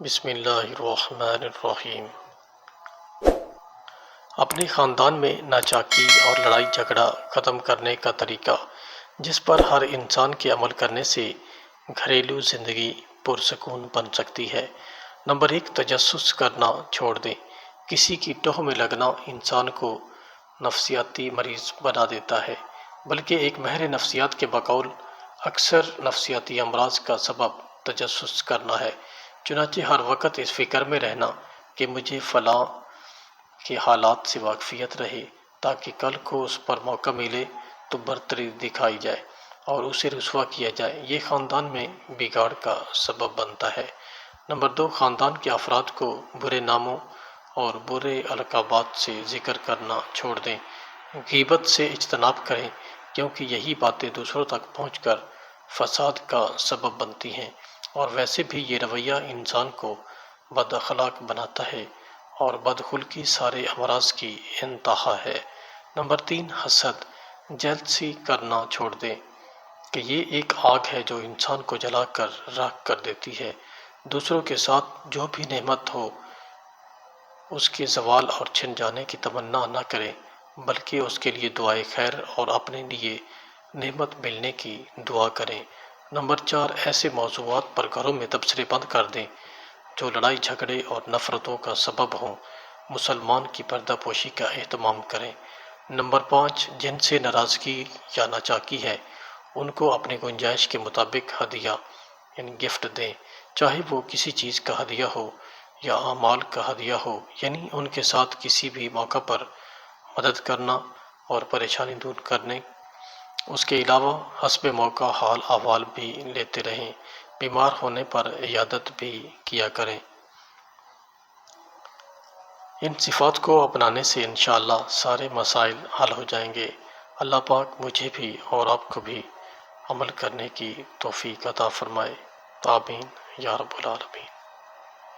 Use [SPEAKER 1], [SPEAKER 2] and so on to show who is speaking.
[SPEAKER 1] بسم اللہ الرحمن الرحیم۔ اپنے خاندان میں ناچاکی اور لڑائی جھگڑا ختم کرنے کا طریقہ جس پر ہر انسان کے عمل کرنے سے گھریلو زندگی پرسکون بن سکتی ہے۔ نمبر 1، تجسس کرنا چھوڑ دیں۔ کسی کی ٹوہ میں لگنا انسان کو نفسیاتی مریض بنا دیتا ہے، بلکہ ایک ماہر نفسیات کے بقول اکثر نفسیاتی امراض کا سبب تجسس کرنا ہے۔ چنانچہ ہر وقت اس فکر میں رہنا کہ مجھے فلاں کے حالات سے واقفیت رہے تاکہ کل کو اس پر موقع ملے تو برتری دکھائی جائے اور اسے رسوا کیا جائے، یہ خاندان میں بگاڑ کا سبب بنتا ہے۔ نمبر 2، خاندان کے افراد کو برے ناموں اور برے القابات سے ذکر کرنا چھوڑ دیں۔ غیبت سے اجتناب کریں، کیونکہ یہی باتیں دوسروں تک پہنچ کر فساد کا سبب بنتی ہیں، اور ویسے بھی یہ رویہ انسان کو بد اخلاق بناتا ہے اور بدخلقی سارے امراض کی انتہا ہے۔ نمبر 3، حسد جیلسی کرنا چھوڑ دیں کہ یہ ایک آگ ہے جو انسان کو جلا کر راکھ کر دیتی ہے۔ دوسروں کے ساتھ جو بھی نعمت ہو اس کے زوال اور چھن جانے کی تمنا نہ کریں، بلکہ اس کے لیے دعائے خیر اور اپنے لیے نعمت ملنے کی دعا کریں۔ نمبر 4، ایسے موضوعات پر گھروں میں تبصرے بند کر دیں جو لڑائی جھگڑے اور نفرتوں کا سبب ہوں۔ مسلمان کی پردہ پوشی کا اہتمام کریں۔ نمبر 5، جن سے ناراضگی یا ناچاکی ہے ان کو اپنی گنجائش کے مطابق ہدیہ یعنی گفٹ دیں، چاہے وہ کسی چیز کا ہدیہ ہو یا اعمال کا ہدیہ ہو، یعنی ان کے ساتھ کسی بھی موقع پر مدد کرنا اور پریشانی دور کرنے۔ اس کے علاوہ حسب موقع حال احوال بھی لیتے رہیں، بیمار ہونے پر عیادت بھی کیا کریں۔ ان صفات کو اپنانے سے انشاءاللہ سارے مسائل حل ہو جائیں گے۔ اللہ پاک مجھے بھی اور آپ کو بھی عمل کرنے کی توفیق عطا فرمائے۔ آمین یا رب العالمین۔